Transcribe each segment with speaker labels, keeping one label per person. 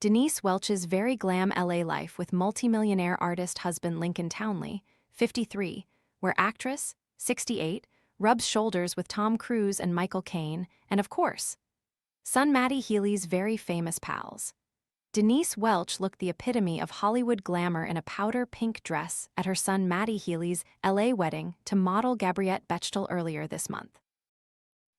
Speaker 1: Denise Welch's very glam LA life with multimillionaire artist husband Lincoln Townley, 53, where actress, 68, rubs shoulders with Tom Cruise and Michael Caine, and of course, son Matty Healy's very famous pals. Denise Welch looked the epitome of Hollywood glamour in a powder pink dress at her son Matty Healy's LA wedding to model Gabbriette Bechtel earlier this month.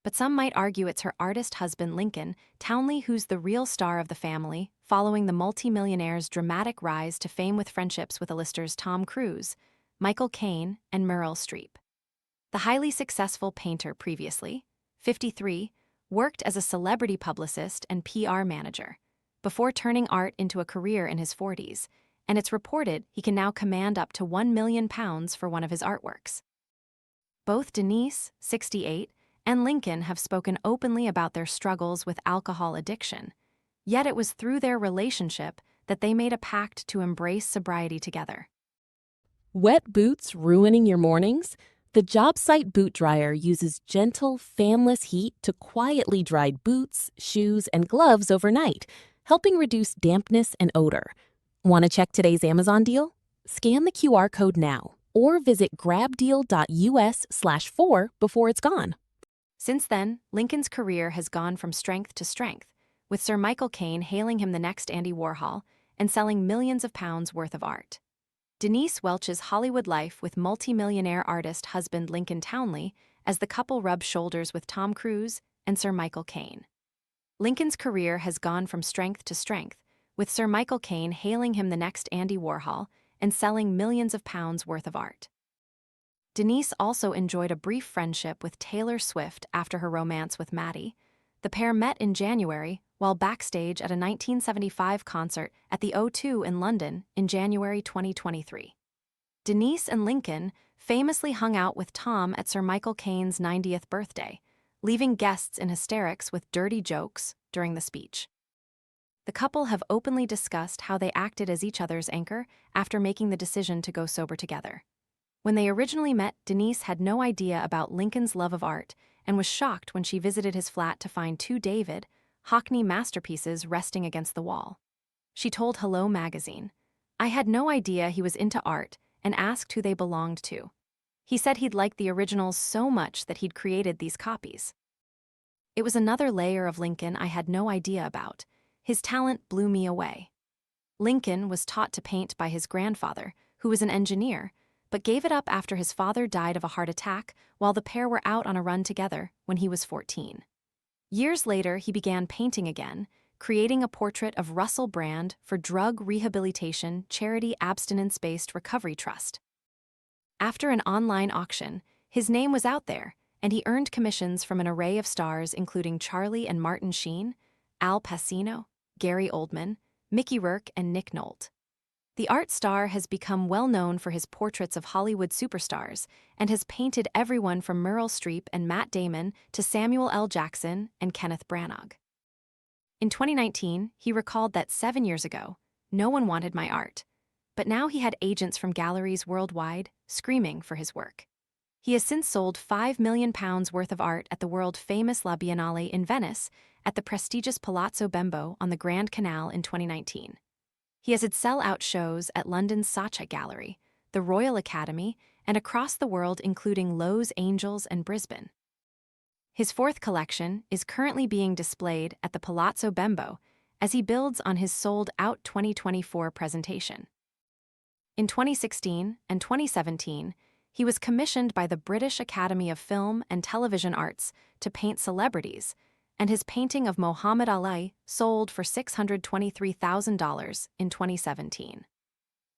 Speaker 1: But some might argue it's her artist husband Lincoln Townley who's the real star of the family, following the multimillionaire's dramatic rise to fame with friendships with A-listers Tom Cruise, Michael Caine, and Meryl Streep. The highly successful painter previously, 53, worked as a celebrity publicist and PR manager, before turning art into a career in his 40s, and it's reported he can now command up to £1 million for one of his artworks. Both Denise, 68, and Lincoln have spoken openly about their struggles with alcohol addiction, yet it was through their relationship that they made a pact to embrace sobriety together.
Speaker 2: Wet boots ruining your mornings? The job site boot dryer uses gentle, fanless heat to quietly dry boots, shoes, and gloves overnight, helping reduce dampness and odor. Want to check today's Amazon deal? Scan the QR code now or visit grabdeal.us/4 before it's gone.
Speaker 1: Since then, Lincoln's career has gone from strength to strength, with Sir Michael Caine hailing him the next Andy Warhol and selling millions of pounds worth of art. Denise Welch's Hollywood life with multimillionaire artist husband Lincoln Townley as the couple rubs shoulders with Tom Cruise and Sir Michael Caine. Lincoln's career has gone from strength to strength, with Sir Michael Caine hailing him the next Andy Warhol and selling millions of pounds worth of art. Denise also enjoyed a brief friendship with Taylor Swift after her romance with Matty. The pair met in January while backstage at a 1975 concert at the O2 in London in January 2023. Denise and Lincoln famously hung out with Tom at Sir Michael Caine's 90th birthday, leaving guests in hysterics with dirty jokes during the speech. The couple have openly discussed how they acted as each other's anchor after making the decision to go sober together. When they originally met, Denise had no idea about Lincoln's love of art and was shocked when she visited his flat to find two David Hockney masterpieces resting against the wall. She told Hello magazine, "I had no idea he was into art and asked who they belonged to. He said he'd liked the originals so much that he'd created these copies. It was another layer of Lincoln I had no idea about. His talent blew me away." Lincoln was taught to paint by his grandfather, who was an engineer, but gave it up after his father died of a heart attack while the pair were out on a run together when he was 14. Years later, he began painting again, creating a portrait of Russell Brand for drug rehabilitation charity abstinence-based recovery trust. After an online auction, his name was out there, and he earned commissions from an array of stars including Charlie and Martin Sheen, Al Pacino, Gary Oldman, Mickey Rourke, and Nick Nolte. The art star has become well known for his portraits of Hollywood superstars and has painted everyone from Meryl Streep and Matt Damon to Samuel L. Jackson and Kenneth Branagh. In 2019, he recalled that 7 years ago, "No one wanted my art," but now he had agents from galleries worldwide screaming for his work. He has since sold £5 million worth of art at the world-famous La Biennale in Venice at the prestigious Palazzo Bembo on the Grand Canal in 2019. He has had sell-out shows at London's Saatchi Gallery, the Royal Academy, and across the world including Los Angeles and Brisbane. His fourth collection is currently being displayed at the Palazzo Bembo as he builds on his sold-out 2024 presentation. In 2016 and 2017, he was commissioned by the British Academy of Film and Television Arts to paint celebrities, and his painting of Muhammad Ali sold for $623,000 in 2017.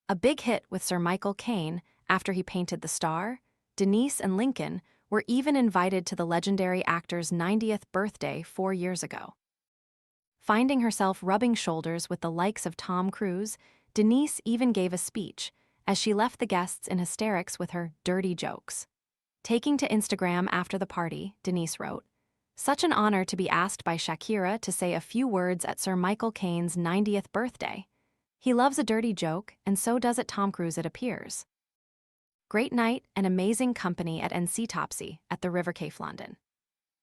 Speaker 1: A big hit with Sir Michael Caine after he painted The Star, Denise and Lincoln were even invited to the legendary actor's 90th birthday 4 years ago. Finding herself rubbing shoulders with the likes of Tom Cruise, Denise even gave a speech as she left the guests in hysterics with her dirty jokes. Taking to Instagram after the party, Denise wrote, "Such an honor to be asked by Shakira to say a few words at Sir Michael Caine's 90th birthday. He loves a dirty joke, and so does it Tom Cruise, it appears. Great night and amazing company at NC Topsy at the River Cafe London."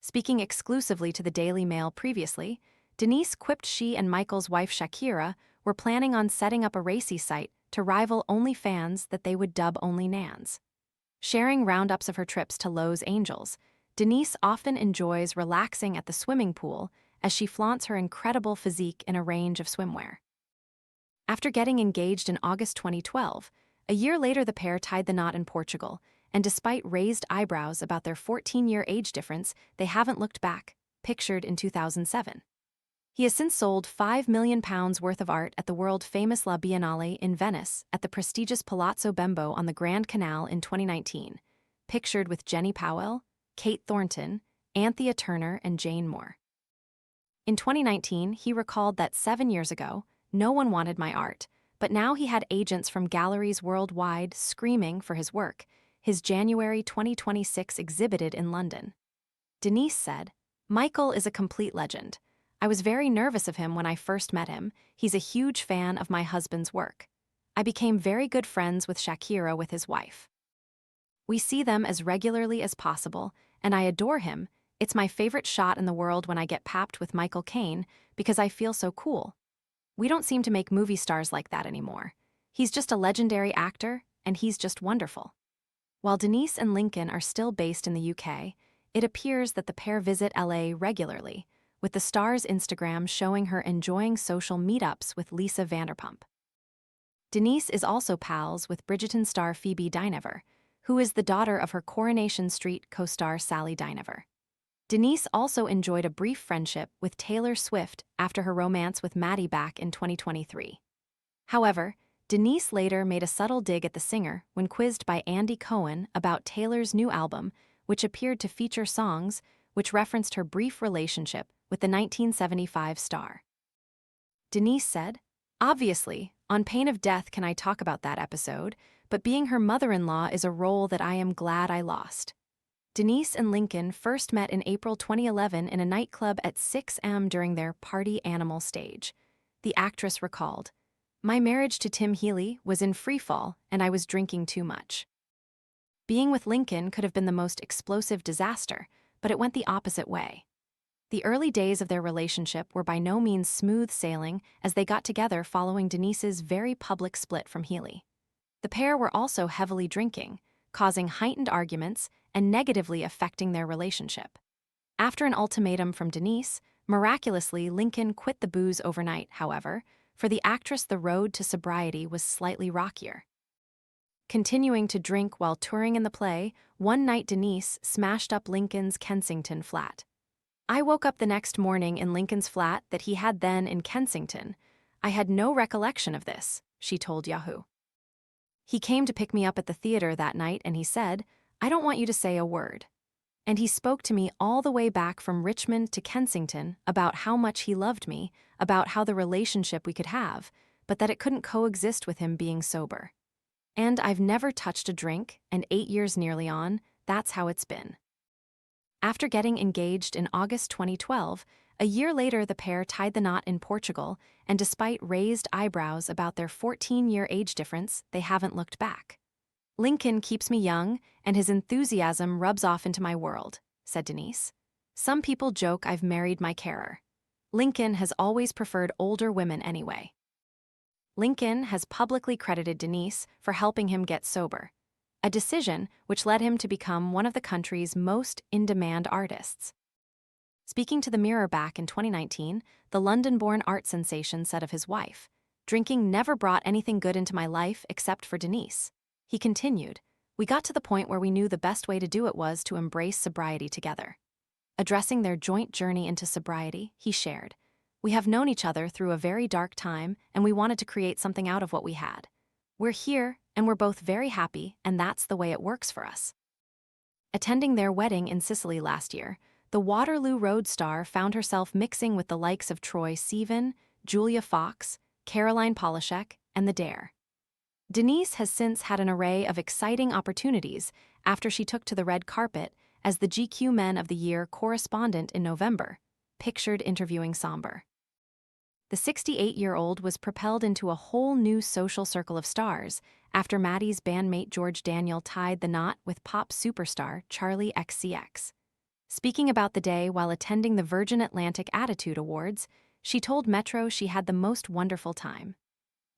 Speaker 1: Speaking exclusively to the Daily Mail previously, Denise quipped she and Michael's wife Shakira were planning on setting up a racy site to rival OnlyFans that they would dub Only Nans. Sharing roundups of her trips to Los Angeles, Denise often enjoys relaxing at the swimming pool as she flaunts her incredible physique in a range of swimwear. After getting engaged in August 2012, a year later the pair tied the knot in Portugal, and despite raised eyebrows about their 14-year age difference, they haven't looked back, pictured in 2007. He has since sold £5 million worth of art at the world-famous La Biennale in Venice at the prestigious Palazzo Bembo on the Grand Canal in 2019, pictured with Jenny Powell, Kate Thornton, Anthea Turner, and Jane Moore. In 2019, he recalled that 7 years ago, no one wanted my art, but now he had agents from galleries worldwide screaming for his work. His January 2026 exhibited in London. Denise said, "Michael is a complete legend. I was very nervous of him when I first met him. He's a huge fan of my husband's work. I became very good friends with Shakira with his wife. We see them as regularly as possible, and I adore him. It's my favorite shot in the world when I get papped with Michael Caine because I feel so cool. We don't seem to make movie stars like that anymore. He's just a legendary actor, and he's just wonderful." While Denise and Lincoln are still based in the UK, it appears that the pair visit LA regularly, with the star's Instagram showing her enjoying social meetups with Lisa Vanderpump. Denise is also pals with Bridgerton star Phoebe Dynevor, who is the daughter of her Coronation Street co-star Sally Dynevor. Denise also enjoyed a brief friendship with Taylor Swift after her romance with Matty back in 2023. However, Denise later made a subtle dig at the singer when quizzed by Andy Cohen about Taylor's new album, which appeared to feature songs which referenced her brief relationship with the 1975 star. Denise said, "Obviously, on pain of death can I talk about that episode, but being her mother-in-law is a role that I am glad I lost." Denise and Lincoln first met in April 2011 in a nightclub at 6am during their Party Animal stage. The actress recalled, "My marriage to Tim Healy was in freefall and I was drinking too much. Being with Lincoln could have been the most explosive disaster, but it went the opposite way." The early days of their relationship were by no means smooth sailing as they got together following Denise's very public split from Healy. The pair were also heavily drinking, causing heightened arguments and negatively affecting their relationship. After an ultimatum from Denise, miraculously Lincoln quit the booze overnight, however. For the actress, the road to sobriety was slightly rockier. Continuing to drink while touring in the play, one night Denise smashed up Lincoln's Kensington flat. "I woke up the next morning in Lincoln's flat that he had then in Kensington. I had no recollection of this," she told Yahoo. "He came to pick me up at the theater that night and he said, 'I don't want you to say a word.' And he spoke to me all the way back from Richmond to Kensington about how much he loved me, about how the relationship we could have, but that it couldn't coexist with him being sober. And I've never touched a drink, and 8 years nearly on, that's how it's been." After getting engaged in August 2012, a year later the pair tied the knot in Portugal, and despite raised eyebrows about their 14-year age difference, they haven't looked back. "Lincoln keeps me young, and his enthusiasm rubs off into my world," said Denise. "Some people joke I've married my carer. Lincoln has always preferred older women anyway." Lincoln has publicly credited Denise for helping him get sober, a decision which led him to become one of the country's most in-demand artists. Speaking to the Mirror back in 2019, the London-born art sensation said of his wife, "Drinking never brought anything good into my life except for Denise." He continued, "We got to the point where we knew the best way to do it was to embrace sobriety together." Addressing their joint journey into sobriety, he shared, "We have known each other through a very dark time, and we wanted to create something out of what we had. We're here, and we're both very happy, and that's the way it works for us." Attending their wedding in Sicily last year, the Waterloo Road star found herself mixing with the likes of Troye Sivan, Julia Fox, Caroline Polachek, and the Dare. Denise has since had an array of exciting opportunities after she took to the red carpet as the GQ Men of the Year correspondent in November, pictured interviewing Somber. The 68-year-old was propelled into a whole new social circle of stars after Matty's bandmate George Daniel tied the knot with pop superstar Charlie XCX. Speaking about the day while attending the Virgin Atlantic Attitude Awards, She told Metro she had the most wonderful time.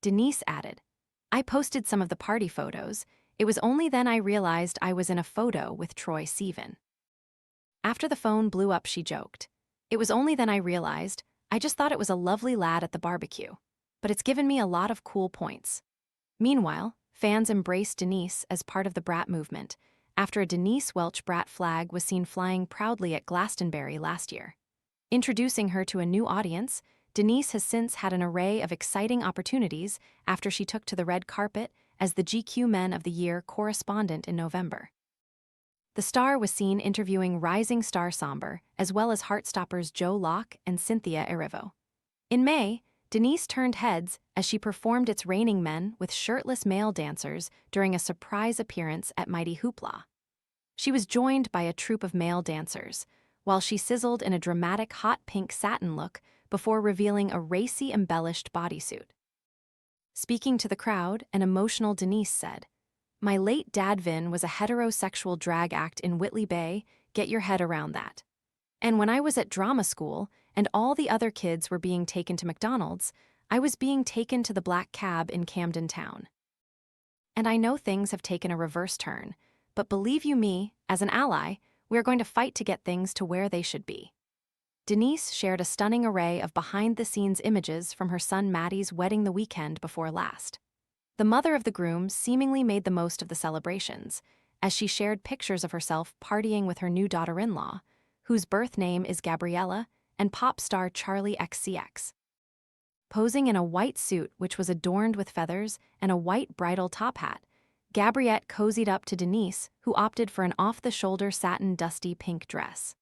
Speaker 1: Denise added, I posted some of the party photos. It was only then I realized I was in a photo with Troye Sivan. After the phone blew up, she joked, It was only then I realized, I just thought it was a lovely lad at the barbecue. But it's given me a lot of cool points. Meanwhile, fans embraced Denise as part of the Brat movement, after a Denise Welch Brat flag was seen flying proudly at Glastonbury last year. Introducing her to a new audience, Denise has since had an array of exciting opportunities after she took to the red carpet as the GQ Men of the Year correspondent in November. The star was seen interviewing rising star Somber, as well as Heartstoppers Joe Locke and Cynthia Erivo. In May, Denise turned heads as she performed It's Raining Men with shirtless male dancers during a surprise appearance at Mighty Hoopla. She was joined by a troupe of male dancers, while she sizzled in a dramatic hot pink satin look before revealing a racy embellished bodysuit. Speaking to the crowd, an emotional Denise said, My late dad Vin was a heterosexual drag act in Whitley Bay, get your head around that. And when I was at drama school and all the other kids were being taken to McDonald's, I was being taken to the black cab in Camden Town. And I know things have taken a reverse turn, but believe you me, as an ally, we're going to fight to get things to where they should be. Denise shared a stunning array of behind-the-scenes images from her son Matty's wedding the weekend before last. The mother of the groom seemingly made the most of the celebrations, as she shared pictures of herself partying with her new daughter-in-law, whose birth name is Gabriella, and pop star Charlie XCX. Posing in a white suit which was adorned with feathers and a white bridal top hat, Gabbriette cozied up to Denise, who opted for an off-the-shoulder satin dusty pink dress.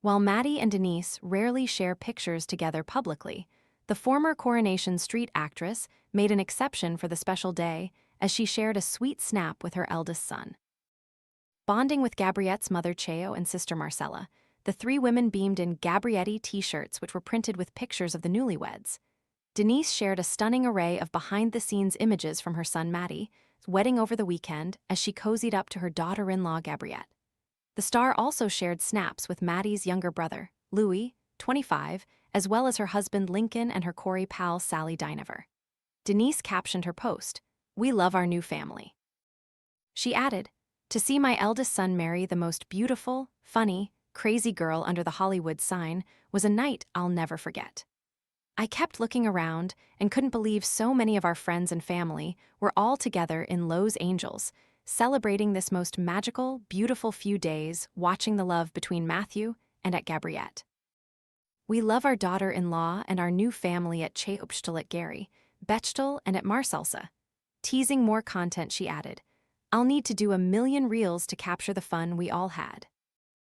Speaker 1: While Matty and Denise rarely share pictures together publicly, the former Coronation Street actress made an exception for the special day as she shared a sweet snap with her eldest son. Bonding with Gabriette's mother Cheo and sister Marcella, the three women beamed in Gabbriette t-shirts which were printed with pictures of the newlyweds. Denise shared a stunning array of behind-the-scenes images from her son Matty's wedding over the weekend as she cozied up to her daughter-in-law Gabbriette. The star also shared snaps with Matty's younger brother, Louis, 25, as well as her husband Lincoln and her Corey pal Sally Dinever. Denise captioned her post, We love our new family. She added, To see my eldest son marry the most beautiful, funny, crazy girl under the Hollywood sign was a night I'll never forget. I kept looking around and couldn't believe so many of our friends and family were all together in Los Angeles, celebrating this most magical, beautiful few days, watching the love between Matthew and at Gabbriette. We love our daughter-in-law and our new family at Gabbriette at Gary, Bechtel and at Marcelsa. Teasing more content, she added, I'll need to do 1 million reels to capture the fun we all had.